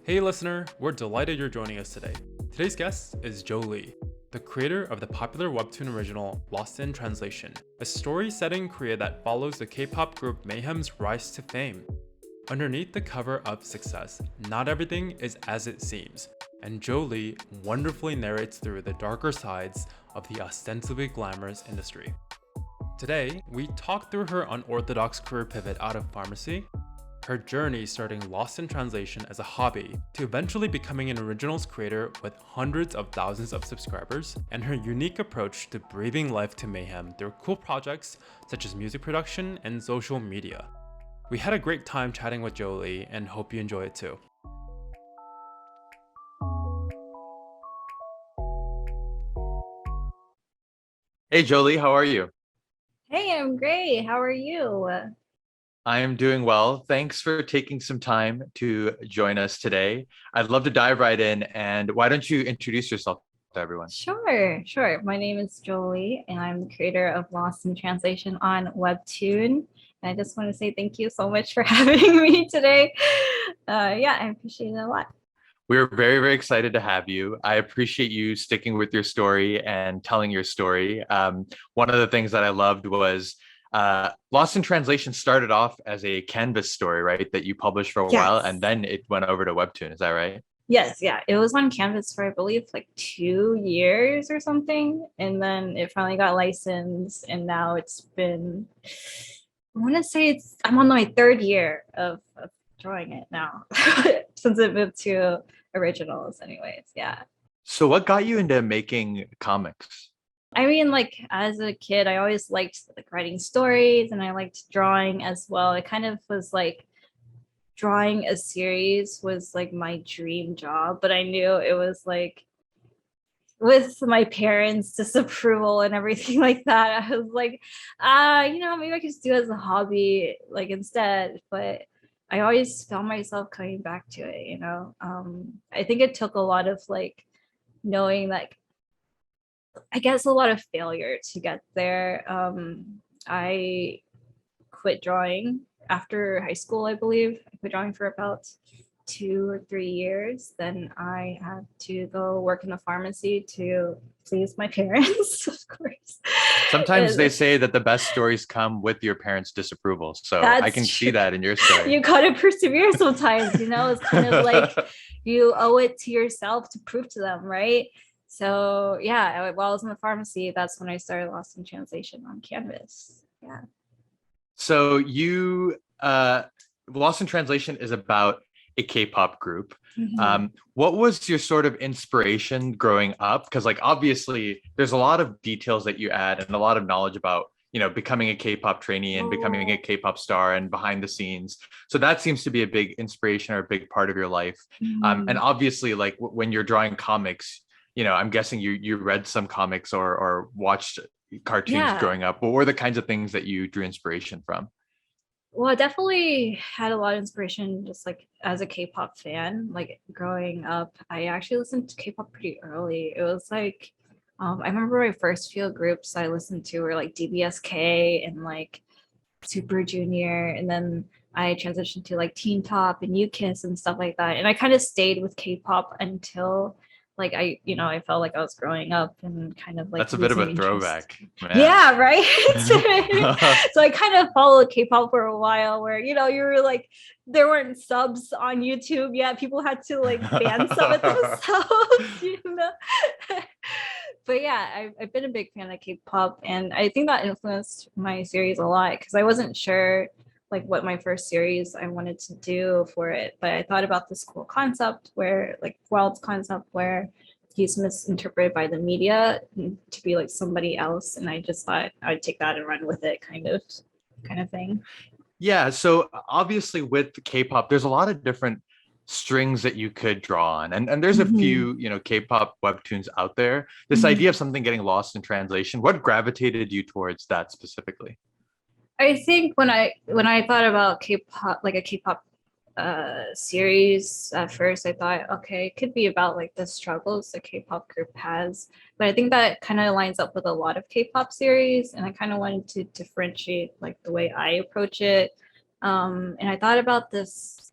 Hey listener, we're delighted you're joining us today. Today's guest is Jjo Lee, the creator of the popular Webtoon original Lost in Translation, a story set in Korea that follows the K-pop group Mayhem's rise to fame. Underneath the cover of success, not everything is as it seems, and Jjo Lee wonderfully narrates through the darker sides of the ostensibly glamorous industry. Today, we talk through her unorthodox career pivot out of pharmacy, her journey starting Lost in Translation as a hobby to eventually becoming an originals creator with hundreds of thousands of subscribers, and her unique approach to breathing life to Mayhem through cool projects such as music production and social media. We had a great time chatting with Jolie and hope you enjoy it too. Hey Jolie, how are you? Hey, I'm great. How are you? I am doing well. Thanks for taking some time to join us today. I'd love to dive right in, and why don't you introduce yourself to everyone? Sure. My name is Jolie, and I'm the creator of Lost in Translation on Webtoon. And I just want to say thank you so much for having me today. Yeah, I appreciate it a lot. We're very, very excited to have you. I appreciate you sticking with your story and telling your story. One of the things that I loved was Lost in Translation started off as a Canvas story, right? That you published for a while, Yes. and then it went over to Webtoon. Is that right? Yes, yeah. It was on Canvas for I believe like 2 years or something. And then it finally got licensed and now it's been I want to say I'm on my third year of drawing it now since it moved to originals anyways. Yeah. So, what got you into making comics? I mean, like as a kid, I always liked like writing stories and I liked drawing as well. It kind of was like drawing a series was like my dream job, but I knew it was like with my parents' disapproval and everything like that. I was like, maybe I could just do it as a hobby, like instead. But I always found myself coming back to it. I think it took a lot of like knowing like I guess a lot of failure to get there. I quit drawing after high school, I believe. I quit drawing for about 2 or 3 years. Then I had to go work in a pharmacy to please my parents, of course. Sometimes they And say that the best stories come with your parents' disapproval. So I can that's see true. that in your story. You gotta persevere sometimes. It's kind of like you owe it to yourself to prove to them, right? So yeah, while I was in the pharmacy, that's when I started Lost in Translation on Canvas. Yeah. So Lost in Translation is about a K-pop group. Mhm. What was your sort of inspiration growing up? Because like obviously there's a lot of details that you add and a lot of knowledge about, becoming a K-pop trainee and becoming a K-pop star and behind the scenes. So that seems to be a big inspiration or a big part of your life. And Mhm. obviously, like when you're drawing comics, I'm guessing you read some comics or watched cartoons Yeah. growing up. What were the kinds of things that you drew inspiration from? Well, I definitely had a lot of inspiration just like as a K-pop fan. Like growing up, I actually listened to K-pop pretty early. It was like I remember my first few groups I listened to were like DBSK and like Super Junior, and then I transitioned to like Teen Top and UKISS and stuff like that. And I kind of stayed with K-pop until like I felt like I was growing up and kind of like That's a bit of a losing interest. throwback, man. Yeah, right. So I kind of followed K-pop for a while where you were like there weren't subs on YouTube yet. People had to like fan sub it themselves. But yeah, I've been a big fan of K-pop, and I think that influenced my series a lot because I wasn't sure like what my first series I wanted to do for it, but I thought about this cool concept where like world's concept where he's misinterpreted by the media to be like somebody else, and I just thought I'd take that and run with it, kind of thing. Yeah, so obviously with K-pop, there's a lot of different strings that you could draw on. And there's a Mhm. few, K-pop webtoons out there. This idea of Mhm. something getting lost in translation, what gravitated you towards that specifically? I think when I thought about K-pop, like a K-pop series at first, I thought, okay, it could be about like the struggles the K-pop group has, but I think that kind of lines up with a lot of K-pop series, and I kind of wanted to differentiate like the way I approach it. And I thought about this.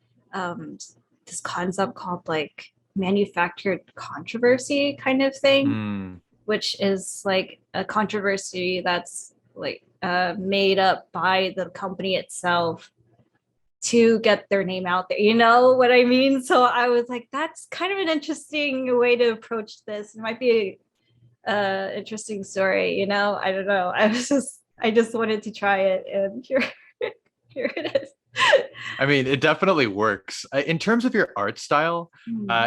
this concept called like manufactured controversy kind of thing, which is like a controversy that's like made up by the company itself to get their name out there. You know what I mean? So I was like, that's kind of an interesting way to approach this. It might be a interesting story, you know? I don't know. I just wanted to try it, and here it is. I mean, it definitely works. In terms of your art style,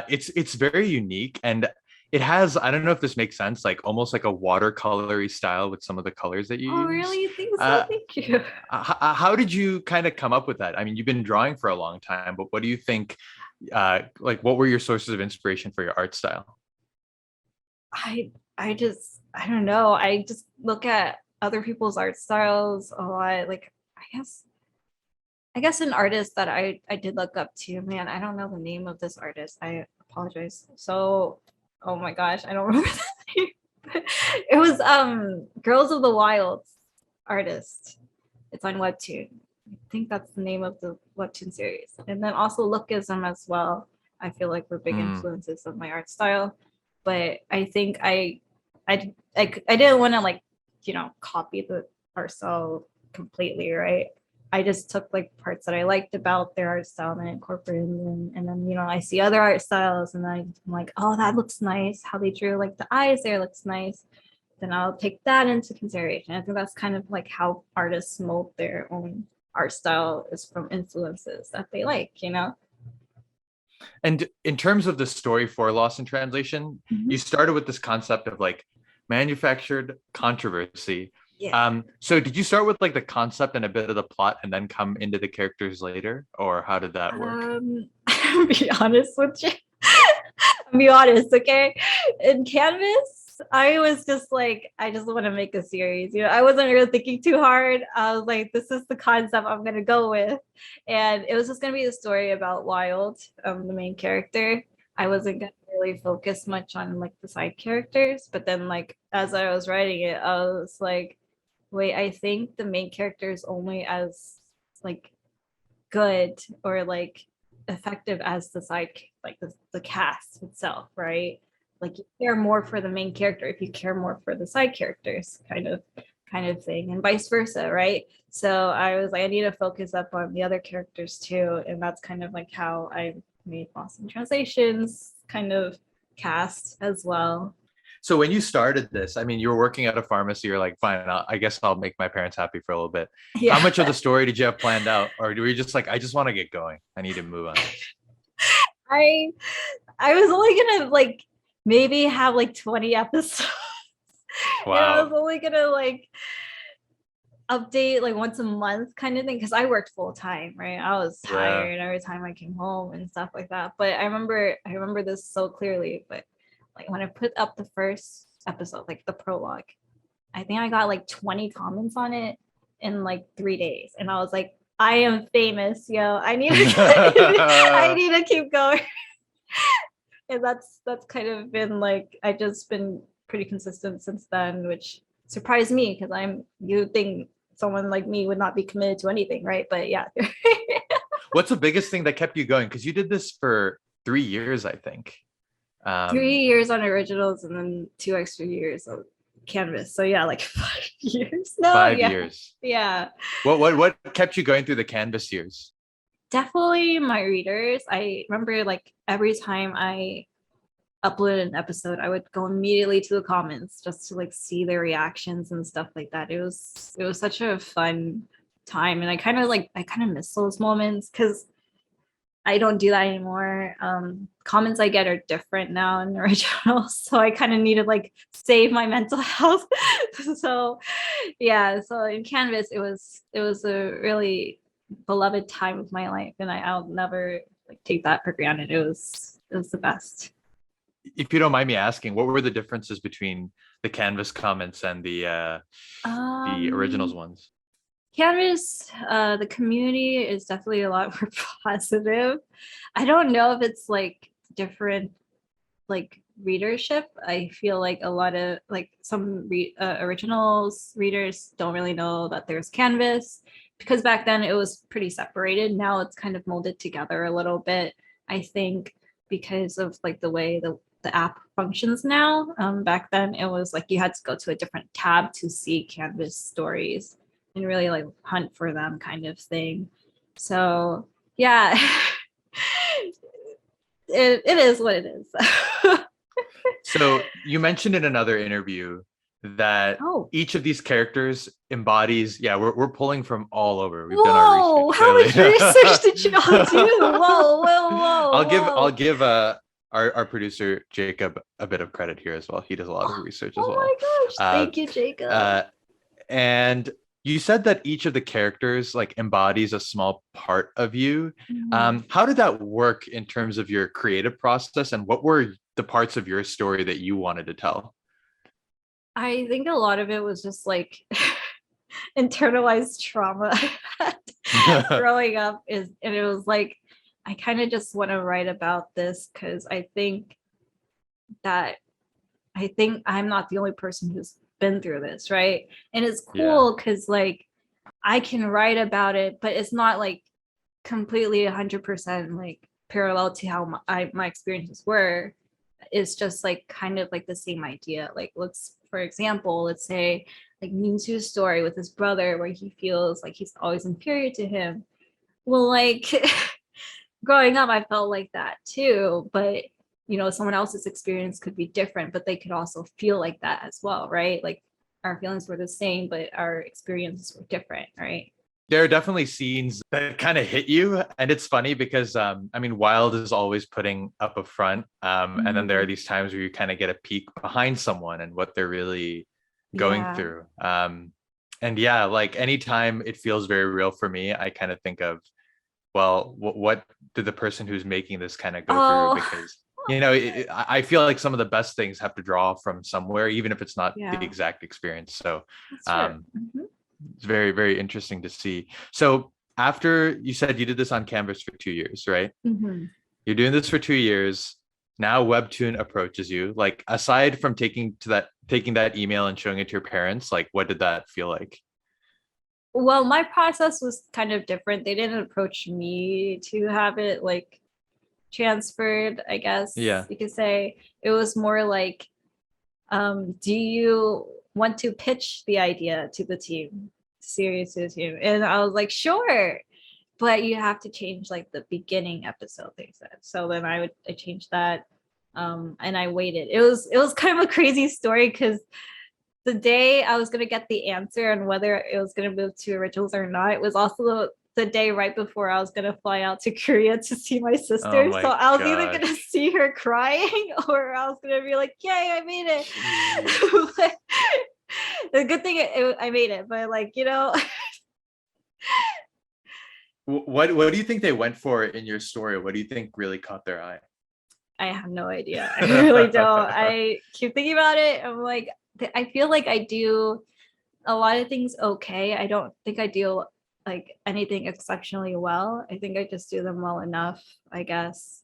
it's very unique, and it has, I don't know if this makes sense, like almost like a watercolory style with some of the colors that you Oh, use. really? You think so? Thank you. How did you kind of come up with that? I mean, you've been drawing for a long time, but what do you think, like what were your sources of inspiration for your art style? I don't know. I just look at other people's art styles a lot. Like I guess an artist that I did look up to, man, I don't know the name of this artist. I apologize. So, oh my gosh, I don't remember the name. It was Girls of the Wilds artist. It's on Webtoon. I think that's the name of the Webtoon series. And then also Lookism as well. I feel like were big influences of my art style. But I think I didn't want to like, you know, copy the art style completely, right? I just took like parts that I liked about their art style and I incorporated them. And then, you know, I see other art styles and I'm like, oh, that looks nice. How they drew like the eyes there looks nice. Then I'll take that into consideration. I think that's kind of like how artists mold their own art style, is from influences that they like, you know? And in terms of the story for Lost in Translation, you started with this concept of like manufactured controversy. Yeah. So did you start with like the concept and a bit of the plot and then come into the characters later, or how did that work? I'll be honest with you. I'll be honest, okay? In Canvas, I was just like, I just want to make a series. You know, I wasn't really thinking too hard. I was like, this is the concept I'm gonna go with. And it was just gonna be a story about Wild, the main character. I wasn't gonna really focus much on like the side characters, but then like as I was writing it, I was like, wait, I think the main character is only as like good or like effective as the side, like the cast itself, right? Like you care more for the main character if you care more for the side characters, kind of thing, and vice versa, right? So I was like, I need to focus up on the other characters too, and that's kind of like how I made Lost in Translations kind of cast as well. So when you started this, I mean, you were working at a pharmacy. You're like, fine, I guess I'll make my parents happy for a little bit. Yeah. How much of the story did you have planned out, or were you just like, I just want to get going. I need to move on. I I was only gonna like maybe have like 20 episodes. Wow. And I was only gonna like update like once a month kind of thing, because I worked full time, right? I was tired every time I came home and stuff like that. But I remember this so clearly. But like when I put up the first episode, like the prologue, I think I got like 20 comments on it in like 3 days. And I was like, I am famous, yo. I need to I need to keep going. And that's kind of been like, I just been pretty consistent since then, which surprised me because you think someone like me would not be committed to anything, right? But yeah. What's the biggest thing that kept you going? Because you did this for 3 years, I think. 3 years on originals and then 2 extra years of Canvas. So yeah, like 5 years. No, 5 years. Yeah. What kept you going through the Canvas years? Definitely my readers. I remember like every time I uploaded an episode, I would go immediately to the comments just to like see their reactions and stuff like that. It was such a fun time, and I kind of miss those moments because I don't do that anymore. Comments I get are different now in the original, so I kind of need to like save my mental health. So yeah, so in Canvas it was a really beloved time of my life, and I'll never like take that for granted. It was the best. If you don't mind me asking, what were the differences between the Canvas comments and the originals ones? Canvas, the community is definitely a lot more positive. I don't know if it's like different like readership. I feel like a lot of like some originals readers don't really know that there's Canvas, because back then it was pretty separated. Now it's kind of molded together a little bit. I think because of like the way the app functions now. Back then it was like you had to go to a different tab to see Canvas stories and really like hunt for them kind of thing. So yeah, it is what it is. So you mentioned in another interview that Oh, each of these characters embodies, yeah, we're pulling from all over. We've done our whoa! research, How much research clearly. did y'all do? Whoa, whoa, I'll whoa, give our producer Jacob a bit of credit here as well. He does a lot of research as Oh well. my gosh! Uh, Thank you, Jacob. uh, and you said that each of the characters like embodies a small part of you. Mhm. How did that work in terms of your creative process, and what were the parts of your story that you wanted to tell? I think a lot of it was just like internalized trauma I had growing up is, and it was like I kind of just want to write about this because that I think I'm not the only person who's been through this, right? And it's Yeah. cool because like I can write about it, but it's not like completely 100% like parallel to how my experiences were. It's just like kind of like the same idea. Like let's, for example, let's say like Minsu's story with his brother where he feels like he's always inferior to him. Well, like growing up, I felt like that too, but someone else's experience could be different, but they could also feel like that as well, right? Like our feelings were the same, but our experiences were different, right? There are definitely scenes that kind of hit you, and it's funny because I mean, Wild is always putting up a front, and then there are Mhm. these times where you kind of get a peek behind someone and what they're really going Yeah. through. And yeah, like anytime it feels very real for me, I kind of think of, well, what did the person who's making this kind of go through? Oh, Because I feel like some of the best things have to draw from somewhere, even if it's not the yeah, exact experience. So that's true. um, Mhm. it's very, very interesting to see. So after you said you did this on Canvas for 2 years, right? Mhm. You're doing this for 2 years. Now Webtoon approaches you. Like aside from taking that email and showing it to your parents, like what did that feel like? Well, my process was kind of different. They didn't approach me to have it like transferred, I guess Yeah. you could say. It was more like, do you want to pitch the idea to the team, series to the team? And I was like, sure, but you have to change like the beginning episode, they said. So then I changed that. And I waited. It was kind of a crazy story because the day I was gonna get the answer on whether it was gonna move to originals or not, it was also the day right before I was gonna fly out to Korea to see my Oh sister. So my I was either gonna gosh. see her crying or I was gonna be like, "Yay, I made it!" Jeez. But the good thing I made it, but like What do you think they went for in your story? What do you think really caught their eye? I have no idea. I really don't. I keep thinking about it. I'm like, I feel like I do a lot of things okay. I don't think I do like anything exceptionally well. I think I just do them well enough, I guess.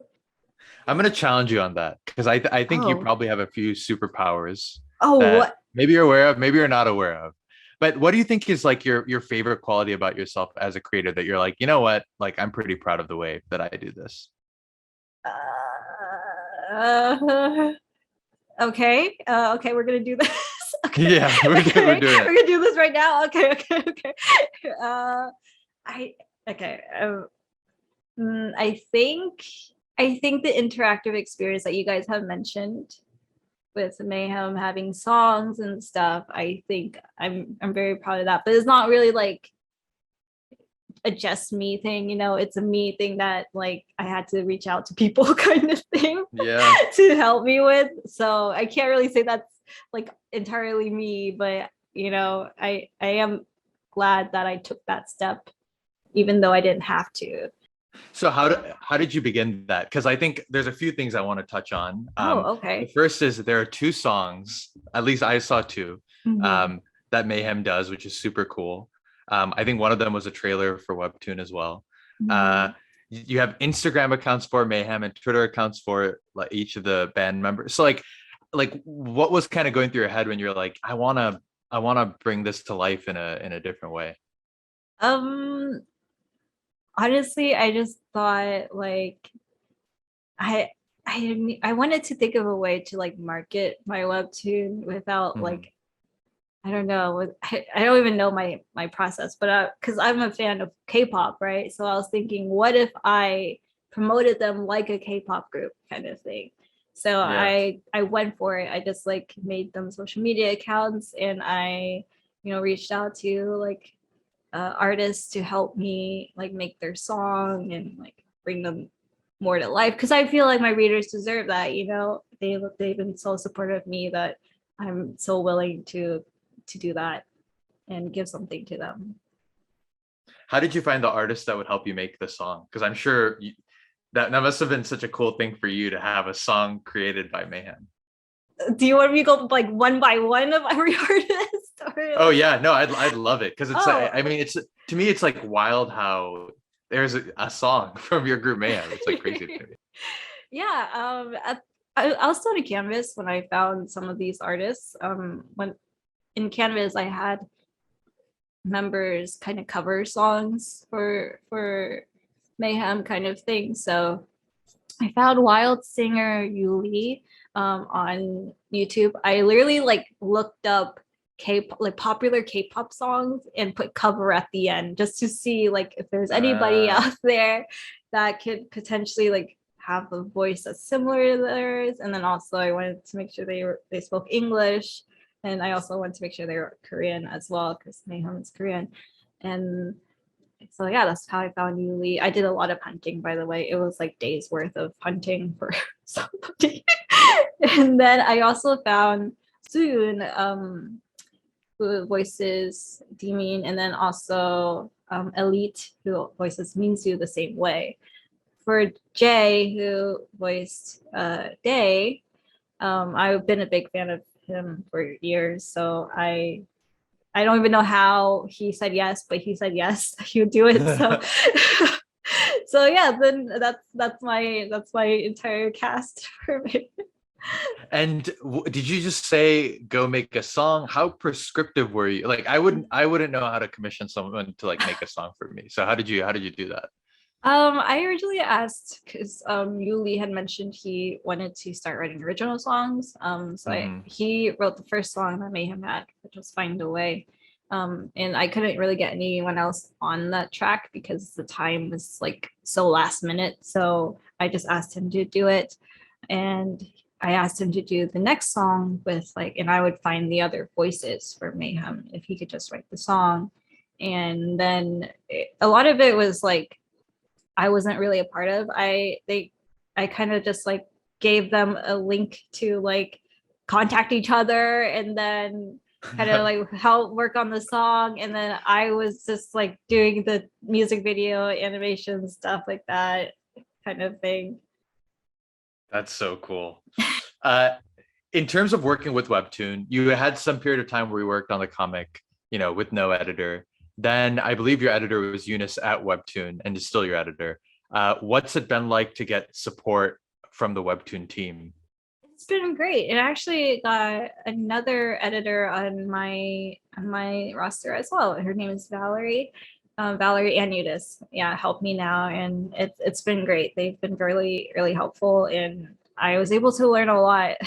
I'm gonna challenge you on that because I think you Oh, probably have a few superpowers oh, that what? maybe you're aware of, maybe you're not aware of. But what do you think is like your favorite quality about yourself as a creator that you're like, you know what? Like I'm pretty proud of the way that I do this. Uh, okay. Okay, we're gonna do this. Okay. Yeah, we're Okay, doing we're it. gonna do this right now. Okay, okay, okay. I okay. I think the interactive experience that you guys have mentioned with Mayhem having songs and stuff, I think I'm very proud of that. But it's not really like a just me thing, it's a me thing that like I had to reach out to people kind of thing Yeah. to help me with. So I can't really say that's like entirely me, but I am glad that I took that step, even though I didn't have to. So how did you begin that? Because I think there's a few things I want to touch on. Oh, The okay. first is there are two songs, at least I saw two, Mhm. that Mayhem does, which is super cool. I think one of them was a trailer for Webtoon as well. Uh, Mhm. you have Instagram accounts for Mayhem and Twitter accounts for like each of the band members. So like what was kind of going through your head when you're like, I wanna bring this to life in a different way. Um, Honestly, I just thought like I wanted to think of a way to like market my webtoon without like I don't know. I don't even know my process, but because I'm a fan of K-pop, right? So I was thinking, what if I promoted them like a K-pop group kind of thing? So Yeah. I went for it. I just like made them social media accounts, and I, reached out to like artists to help me like make their song and like bring them more to life, because I feel like my readers deserve that. They've been so supportive of me that I'm so willing to do that and give something to them. How did you find the artist that would help you make the song? Because I'm sure that must have been such a cool thing for you to have a song created by Mayhem. Do you want me to go like one by one of every artist? Oh yeah, no, I'd love it, because it's Oh. I mean, it's to me it's like wild how there's a song from your group Mayhem. It's like crazy to me. Yeah, I was still on Canvas when I found some of these artists. When in Canvas, I had members kind of cover songs for Mayhem kind of thing. So I found Wild Singer Jolie on YouTube. I literally like looked up like popular K-pop songs and put cover at the end just to see like if there's anybody out there that could potentially like have a voice that's similar to theirs. And then also I wanted to make sure they spoke English, and I also wanted to make sure they were Korean as well, because Mayhem is Korean. And so yeah, that's how I found Yuli. I did a lot of hunting, by the way. It was like days worth of hunting for somebody. And then I also found Soon, who voices Dimin, and then also Elite, who voices Minsu the same way. For Jay, who voiced Day, I've been a big fan of him for years, so I don't even know how he said yes, but he said yes, he would do it. So so yeah, then that's my entire cast for me. And did you just say go make a song? How prescriptive were you? Like I wouldn't know how to commission someone to like make a song for me. So how did you do that? I originally asked because Yuli had mentioned he wanted to start writing original songs. He wrote the first song that Mayhem had, which was Find a Way. And I couldn't really get anyone else on that track because the time was like so last minute. So I just asked him to do it. And I asked him to do the next song with like, and I would find the other voices for Mayhem if he could just write the song. And then a lot of it was like, I wasn't really a part of. I kind of just like gave them a link to like contact each other, and then kind of like help work on the song, and then I was just like doing the music video animation stuff like that kind of thing. That's so cool. In terms of working with Webtoon, you had some period of time where you worked on the comic, with no editor. Then I believe your editor was Eunice at Webtoon and is still your editor. What's it been like to get support from the Webtoon team? It's been great. It actually got another editor on my roster as well. Her name is Valerie. Valerie and Eunice, yeah, help me now, and it's been great. They've been really really helpful, and I was able to learn a lot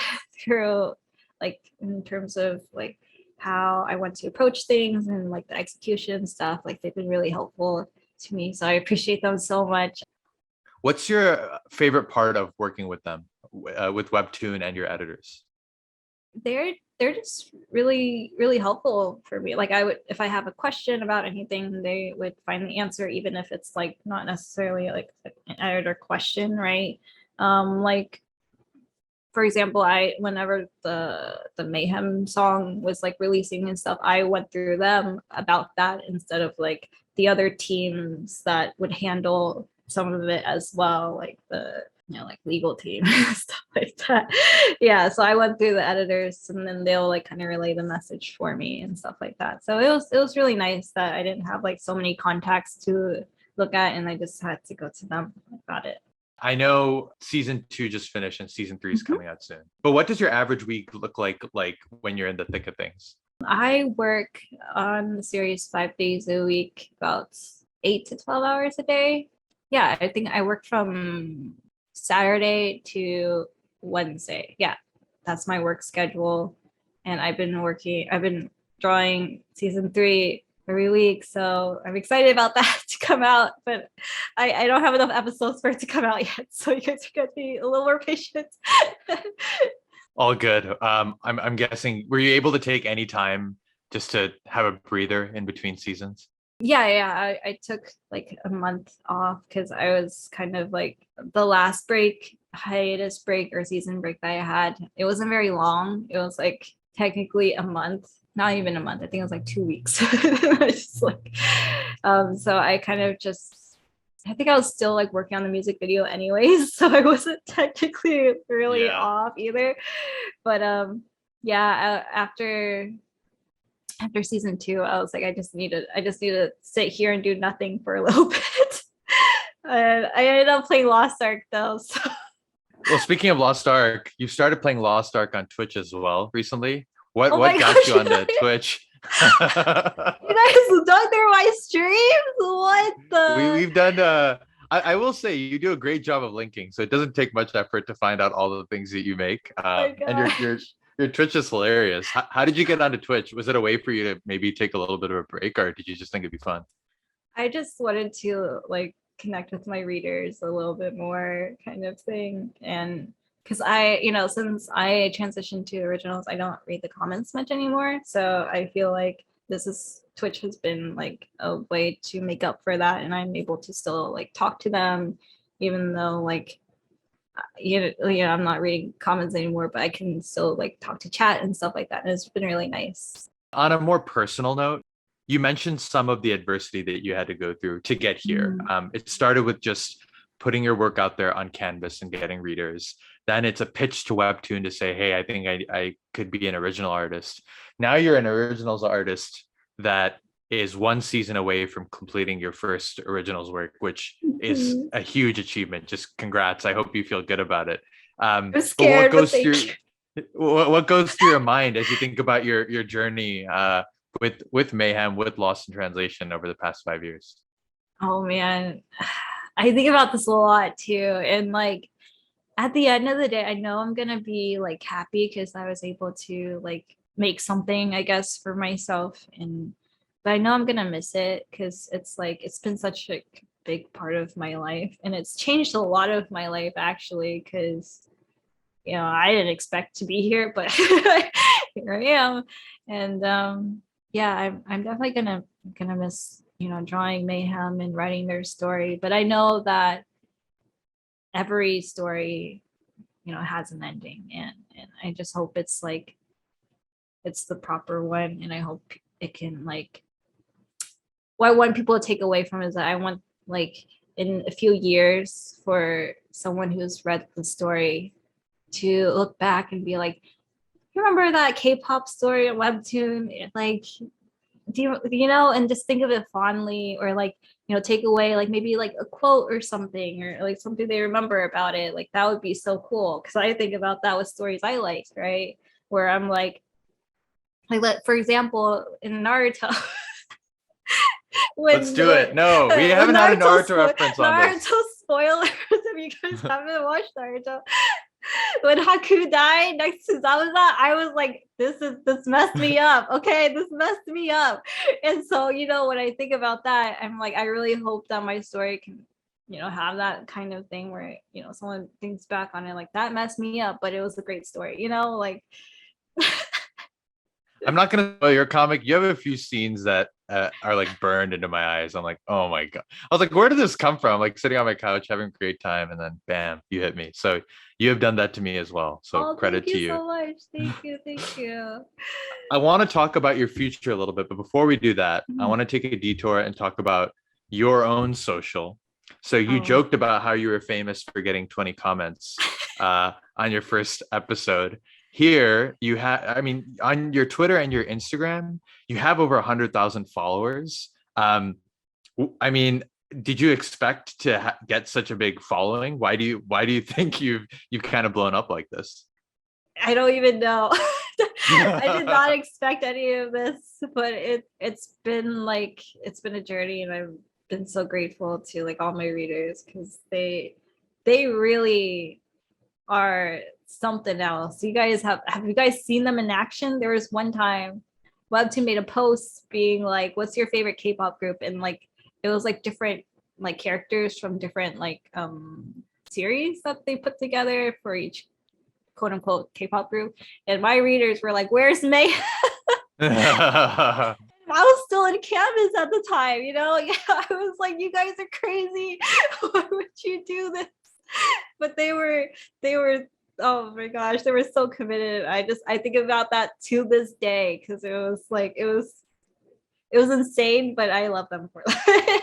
through like in terms of like how I want to approach things and like the execution stuff. Like they've been really helpful to me, so I appreciate them so much. What's your favorite part of working with them, with Webtoon and your editors? They're just really really helpful for me. Like I would, if I have a question about anything, they would find the answer, even if it's like not necessarily like an editor question, right? Like for example, I whenever the Mayhem song was like releasing and stuff, I went through them about that instead of like the other teams that would handle some of it as well, like the like legal team and stuff like that. Yeah, so I went through the editors, and then they'll like kind of relay the message for me and stuff like that. So it was really nice that I didn't have like so many contacts to look at, and I just had to go to them about it. I know season 2 just finished and season 3 is coming out soon. But what does your average week look like when you're in the thick of things? I work on the series 5 days a week, about 8 to 12 hours a day. Yeah, I think I work from Saturday to Wednesday. Yeah, that's my work schedule. And I've been drawing season 3 every week. So I'm excited about that to come out, but I don't have enough episodes for it to come out yet. So you guys are going to be a little more patient. All good. I'm guessing, were you able to take any time just to have a breather in between seasons? Yeah. I took like a month off because I was kind of like the last hiatus break or season break that I had. It wasn't very long. It was like technically a month, not even a month. I think it was like 2 weeks. I was just like, so I kind of just, I think I was still like working on the music video anyways, so I wasn't technically really off either. But yeah, after season 2, I was like, I just need to sit here and do nothing for a little bit. And I ended up playing Lost Ark though. So. Well, speaking of Lost Ark, you started playing Lost Ark on Twitch as well recently. What Oh what my got gosh, you onto Twitch? you guys dug through my streams? What the? We've done I will say you do a great job of linking, so it doesn't take much effort to find out all the things that you make. Oh my And God. your Twitch is hilarious. How did you get onto Twitch? Was it a way for you to maybe take a little bit of a break, or did you just think it'd be fun? I just wanted to like connect with my readers a little bit more, kind of thing. And because since I transitioned to originals, I don't read the comments much anymore. So I feel like Twitch has been like a way to make up for that. And I'm able to still like talk to them, even though like, I'm not reading comments anymore, but I can still like talk to chat and stuff like that. And it's been really nice. On a more personal note, you mentioned some of the adversity that you had to go through to get here. It started with just putting your work out there on canvas and getting readers. Then it's a pitch to Webtoon to say, hey, I think I could be an original artist. Now you're an originals artist that is one season away from completing your first originals work, which is a huge achievement. Just congrats. I hope you feel good about it. I'm scared, but what goes through your mind as you think about your journey with Mayhem, with Lost in Translation over the past 5 years? Oh man, I think about this a lot too. And like at the end of the day, I know I'm gonna be like happy because I was able to like make something, I guess, for myself. But I know I'm gonna miss it because it's like it's been such a big part of my life, and it's changed a lot of my life actually, because I didn't expect to be here, but here I am. And yeah, I'm definitely gonna miss drawing Mayhem and writing their story. But I know that every story has an ending, and I just hope it's like it's the proper one, and I hope it can like what I want people to take away from it is that I want like in a few years for someone who's read the story to look back and be like, you remember that K-pop story on Webtoon? Like, do and just think of it fondly, or like, take away like maybe like a quote or something, or like something they remember about it. Like that would be so cool. Cause I think about that with stories I liked, right? Where I'm like for example, in Naruto. Let's do it. No, we haven't had a Naruto reference on this. Naruto spoilers if you guys haven't watched Naruto. When Haku died next to Zabuza, I was like, this messed me up. Okay, this messed me up. And so, when I think about that, I'm like, I really hope that my story can, have that kind of thing where, someone thinks back on it like that messed me up, but it was a great story, like. I'm not gonna spoil your comic. You have a few scenes that are like burned into my eyes. I'm like, oh my God. I was like, where did this come from? Like sitting on my couch having a great time, and then bam, you hit me. So you have done that to me as well. So credit to you. Thank you so much. Thank you. I want to talk about your future a little bit, but before we do that, I want to take a detour and talk about your own social. So you joked about how you were famous for getting 20 comments on your first episode. Here you have, on your Twitter and your Instagram, you have over 100,000 followers. Did you expect to get such a big following? Why do you think you've kind of blown up like this? I don't even know. I did not expect any of this, but it's been a journey, and I've been so grateful to like all my readers because they they really are something else. You guys have you guys seen them in action? There was one time Webtoon made a post being like, "What's your favorite K-pop group?" And like it was like different like characters from different like series that they put together for each quote unquote K-pop group. And my readers were like, "Where's May?" I was still in Canvas at the time, you know? Yeah, I was like, "You guys are crazy. Why would you do this?" But they were oh my gosh, they were so committed. I think about that to this day because it was like it was insane, but I love them for that.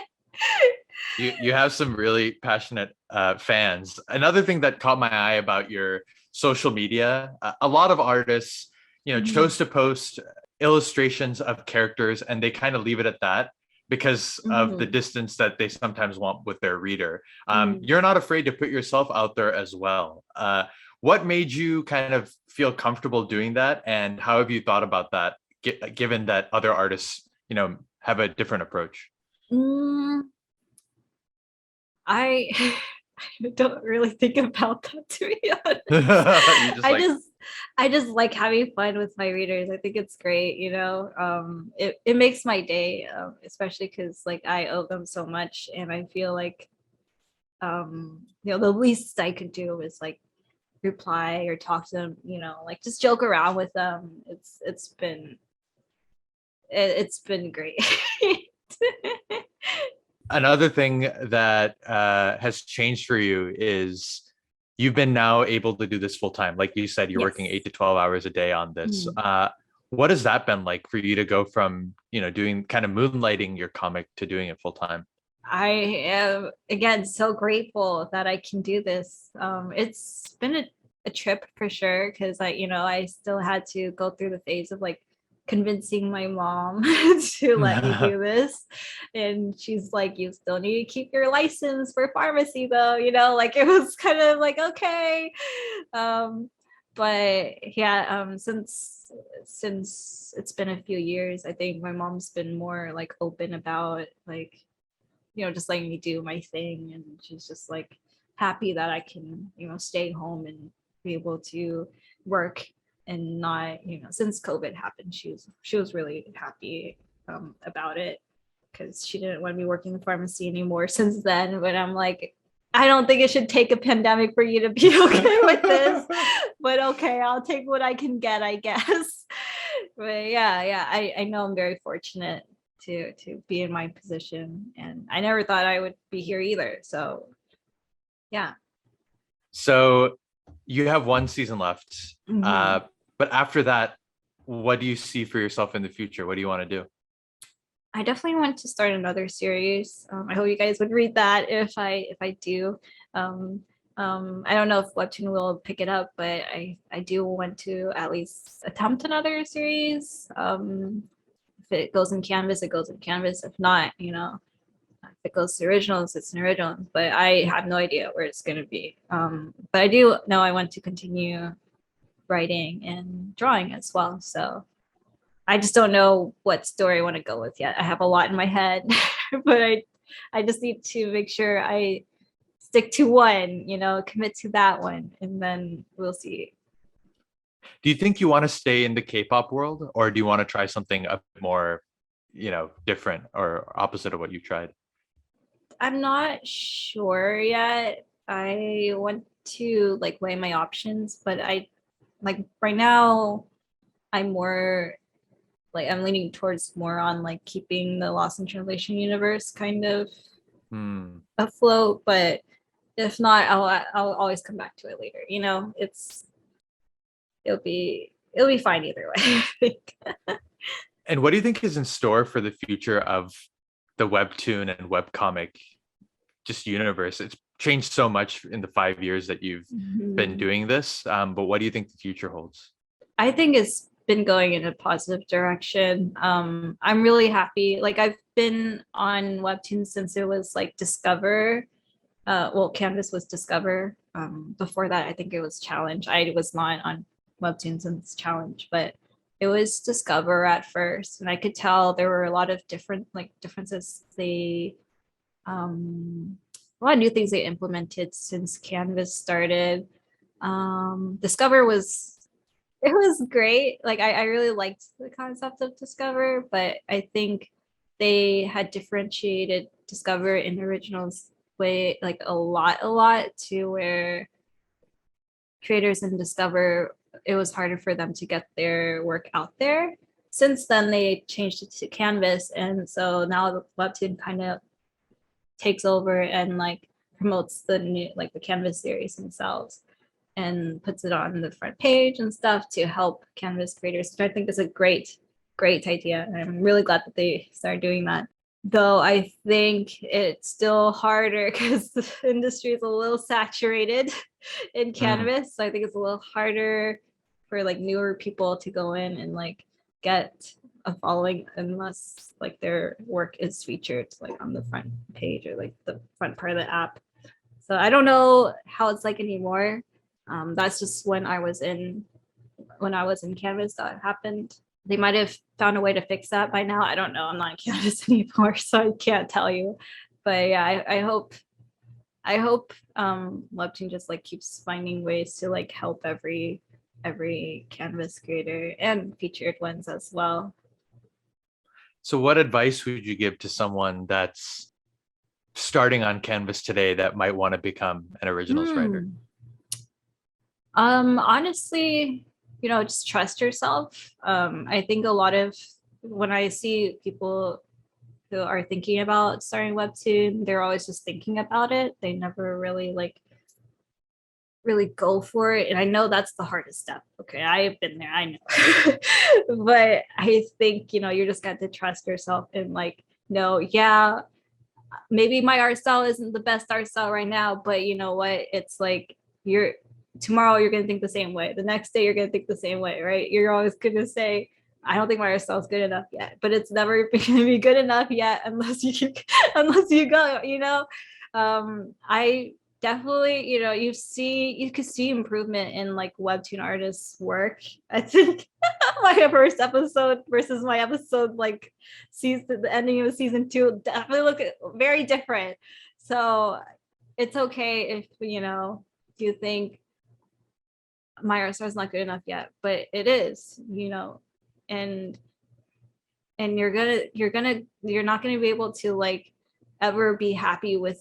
You have some really passionate fans. Another thing that caught my eye about your social media, a lot of artists, chose to post illustrations of characters and they kind of leave it at that because of the distance that they sometimes want with their reader. You're not afraid to put yourself out there as well. What made you kind of feel comfortable doing that, and how have you thought about that, given that other artists, have a different approach? Mm, I I don't really think about that, to be honest. You just I like, just I just like having fun with my readers. I think it's great, it makes my day, especially because like I owe them so much and I feel like the least I could do is like reply or talk to them, like just joke around with them. It's been great. another thing that has changed for you is you've been now able to do this full time. Like you said, you're working Yes. 8 to 12 hours a day on this. Mhm. What has that been like for you to go from, doing kind of moonlighting your comic to doing it full time? I am again so grateful that I can do this. It's been a trip for sure because I still had to go through the phase of like convincing my mom to let me do this. And she's like, "You still need to keep your license for pharmacy though," like it was kind of like, okay. Um, but yeah, since it's been a few years, I think my mom's been more like open about like just letting me do my thing. And she's just like happy that I can, stay home and be able to work and not, since COVID happened, she was really happy about it because she didn't want me working in pharmacy anymore since then. But I'm like, I don't think it should take a pandemic for you to be okay with this, but okay, I'll take what I can get, I guess. But yeah, I know I'm very fortunate to be in my position, and I never thought I would be here either. So yeah. So you have one season left. Mhm. But after that, what do you see for yourself in the future? What do you want to do? I definitely want to start another series. I hope you guys would read that if I do. Um, I don't know if Webtoon will pick it up, but I do want to at least attempt another series. If it goes in Canvas, it goes in Canvas. If not, if it goes to originals, it's an original. But I have no idea where it's going to be. But I do know I want to continue writing and drawing as well. So I just don't know what story I want to go with yet. I have a lot in my head, but I just need to make sure I stick to one, commit to that one, and then we'll see. Do you think you want to stay in the K-pop world, or do you want to try something a bit more, different or opposite of what you've tried? I'm not sure yet. I want to like weigh my options, but I like right now I'm more like I'm leaning towards more on like keeping the Lost in Translation universe kind of Hmm. afloat. But if not, I'll always come back to it later. It'll be fine either way. I think. And what do you think is in store for the future of the webtoon and webcomic just universe? It's changed so much in the 5 years that you've been Mhm. doing this. But what do you think the future holds? I think it's been going in a positive direction. I'm really happy. Like I've been on Webtoon since it was like Discover. Well, Canvas was Discover. Before that, I think it was Challenge. I was not on Webtoon since Challenge, but it was Discover at first, and I could tell there were a lot of different like differences. Um, a lot of new things they implemented since Canvas started. Discover was it was great. Like I really liked the concept of Discover, but I think they had differentiated Discover in originals way like a lot to where creators in Discover, it was harder for them to get their work out there. Since then, they changed it to Canvas, and so now the Webtoon kind of takes over and like promotes the new like the Canvas series themselves and puts it on the front page and stuff to help Canvas creators, which I think is a great idea. And I'm really glad that they started doing that. Though I think it's still harder because the industry is a little saturated in Canvas. So I think it's a little harder for like newer people to go in and like get a following unless like their work is featured like on the front page or like the front part of the app. So I don't know how it's like anymore. That's just when I was in Canvas that happened. They might have found a way to fix that by now. I don't know. I'm not in Canvas anymore, so I can't tell you. But yeah, I hope Webtoon just like keeps finding ways to like help every Canvas creator and featured ones as well. So what advice would you give to someone that's starting on Canvas today that might want to become an originals writer? Honestly, just trust yourself. I think a lot of when I see people who are thinking about starting Webtoon, they're always just thinking about it. They never really really go for it. And I know that's the hardest step. Okay, I've been there, I know. But I think, you just got to trust yourself and like, no, yeah, maybe my art style isn't the best art style right now, but you know what? It's like tomorrow you're gonna think the same way. The next day you're gonna think the same way, right? You're always gonna say, I don't think my art style is good enough yet, but it's never gonna be good enough yet unless you go. I definitely, you could see improvement in like Webtoon artists' work. I think my first episode versus my episode like the ending of season 2 definitely look very different. So it's okay if you think my art style is not good enough yet, but it is, and you're not gonna be able to like ever be happy with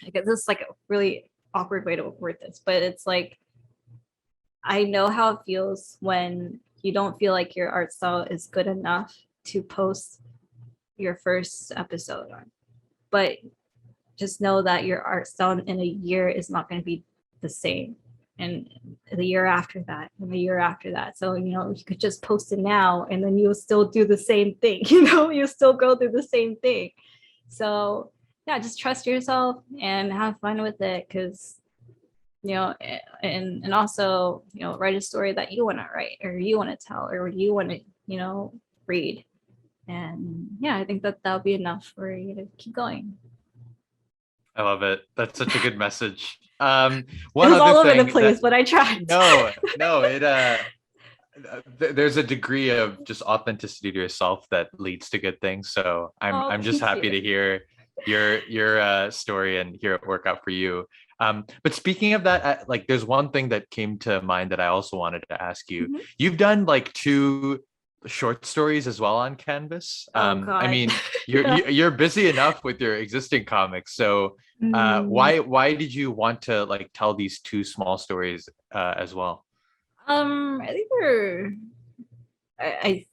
I guess this is like a really awkward way to word this, but it's like I know how it feels when you don't feel like your art style is good enough to post your first episode on. But just know that your art style in a year is not going to be the same. And the year after that, and the year after that. So, you could just post it now and then you'll still do the same thing. You'll still go through the same thing. So, yeah, just trust yourself and have fun with it because and also write a story that you want to write or you want to tell or you want to read, and yeah, I think that'll be enough for you to keep going. I love it. That's such a good message. It was all over the place, but I tried. There's a degree of just authenticity to yourself that leads to good things. So I'm just happy to hear your story and hear it work out for you. But speaking of that, like there's one thing that came to mind that I also wanted to ask you. Mm-hmm. You've done like 2 short stories as well on Canvas. I mean, you're busy enough with your existing comics. So why did you want to like tell these 2 small stories as well? I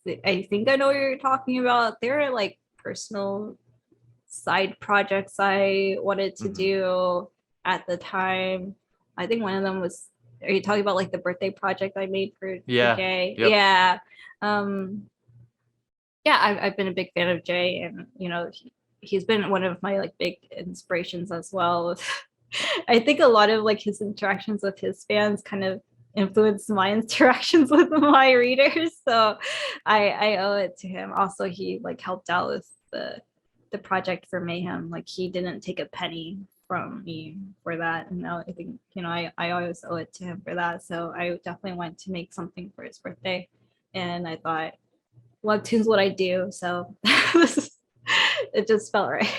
think I think I know what you're talking about. They're like personal side projects I wanted to do at the time. I think one of them was, are you talking about like the birthday project I made for Jay? Yep. Yeah. I've been a big fan of Jay, and he's been one of my like big inspirations as well. I think a lot of like his interactions with his fans kind of influenced my interactions with my readers, so I owe it to him. Also, he like helped out with the project for Mayhem. Like he didn't take a penny from me for that, and I think I always owe it to him for that. So I definitely went to make something for his birthday, and I thought Webtoon's what I do, so it just felt right.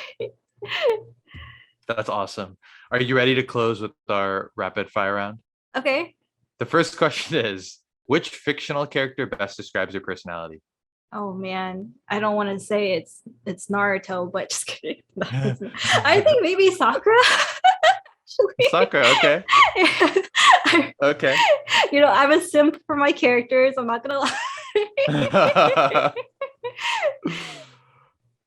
That's awesome. Are you ready to close with our rapid fire round? Okay. The first question is, which fictional character best describes your personality? Oh man, I don't want to say it's Naruto, but just kidding. No, I think maybe Sakura. Actually. Sakura, okay. I- Okay. I'm a simp for my characters. I'm not gonna lie.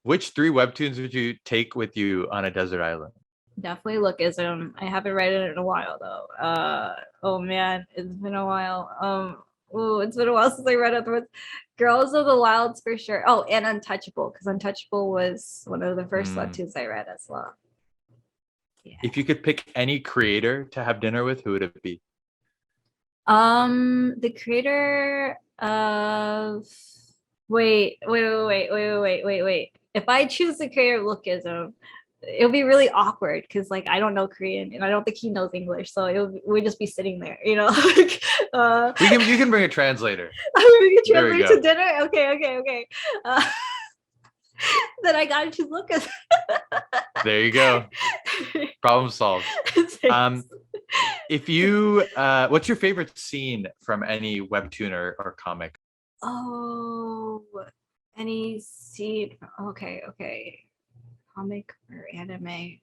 Which 3 webtoons would you take with you on a desert island? Definitely lookism. I haven't read it in a while though. Oh man, it's been a while. It's been a while since I read it. With Girls of the Wilds for sure. Oh, and Untouchable, because Untouchable was one of the first webtoons I read as well. Yeah. If you could pick any creator to have dinner with, who would it be? The creator of wait. If I choose the creator of Lookism, it'll be really awkward because like I don't know Korean and I don't think he knows English, so we'll just be sitting there, like, You can bring a translator. We can There we translate go. to dinner. Okay. Then I gotta choose Lucas. There you go. Problem solved. If you what's your favorite scene from any webtoon or comic? Oh, any scene? Okay. Comic or anime?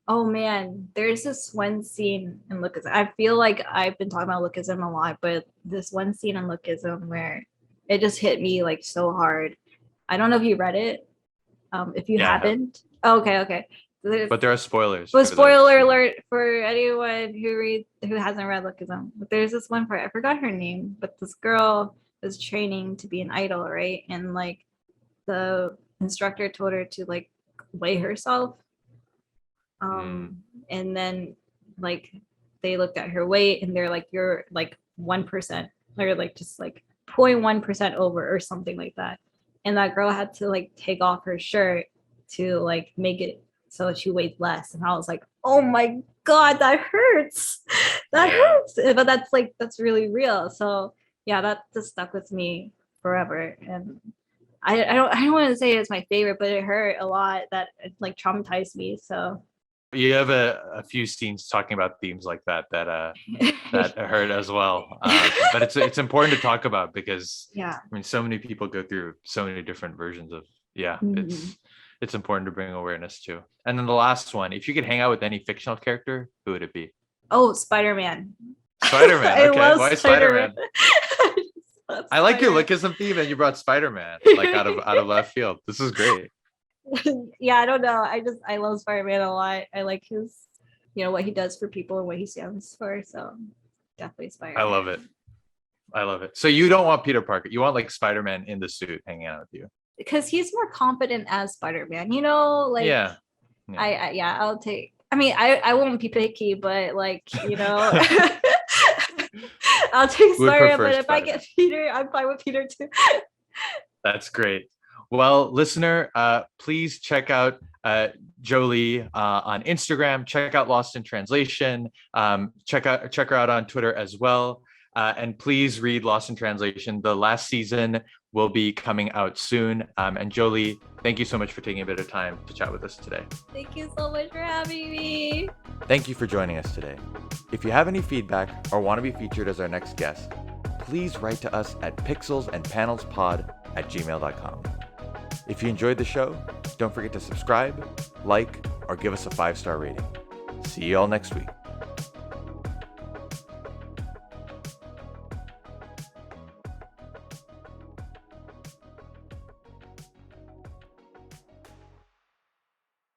Oh man, there's this one scene in Lookism. I feel like I've been talking about Lookism a lot, but this one scene in Lookism where it just hit me like so hard. I don't know if you read it. If you haven't, okay. But there are spoilers. Well, spoiler alert for anyone who hasn't read Lookism. But there's this one part, I forgot her name, but this girl was training to be an idol, right? And like the instructor told her to like weigh herself. And then like they looked at her weight and they're like, you're like 1% or like just like 0.1% over or something like that. And that girl had to like take off her shirt to like make it so she weighed less. And I was like, oh my God, that hurts. That hurts. But that's really real. So yeah, that just stuck with me forever. And I don't want to say it's my favorite, but it hurt a lot. That it like traumatized me. So you have a few scenes talking about themes like that hurt as well. But it's important to talk about because I mean so many people go through so many different versions of it's important to bring awareness to. And then the last one, if you could hang out with any fictional character, who would it be? Oh, Spider-Man. Spider-Man. Okay, why Spider-Man? I like your Lookism theme and you brought Spider-Man like out of left field. This is great. Yeah, I don't know. I love Spider-Man a lot. I like his, what he does for people and what he stands for. So definitely Spider-Man. I love it. So you don't want Peter Parker. You want like Spider-Man in the suit hanging out with you. Because he's more confident as Spider-Man, like I'll take. I mean, I won't be picky, but like I'll take Spider-Man. But if I get Peter, I'm fine with Peter too. That's great. Well, listener, please check out Jjo Lee on Instagram. Check out Lost in Translation. Check her out on Twitter as well. And please read Lost in Translation. The last season will be coming out soon. And Jolie, thank you so much for taking a bit of time to chat with us today. Thank you so much for having me. Thank you for joining us today. If you have any feedback or want to be featured as our next guest, please write to us at pixelsandpanelspod@gmail.com. If you enjoyed the show, don't forget to subscribe, like, or give us a 5-star rating. See you all next week.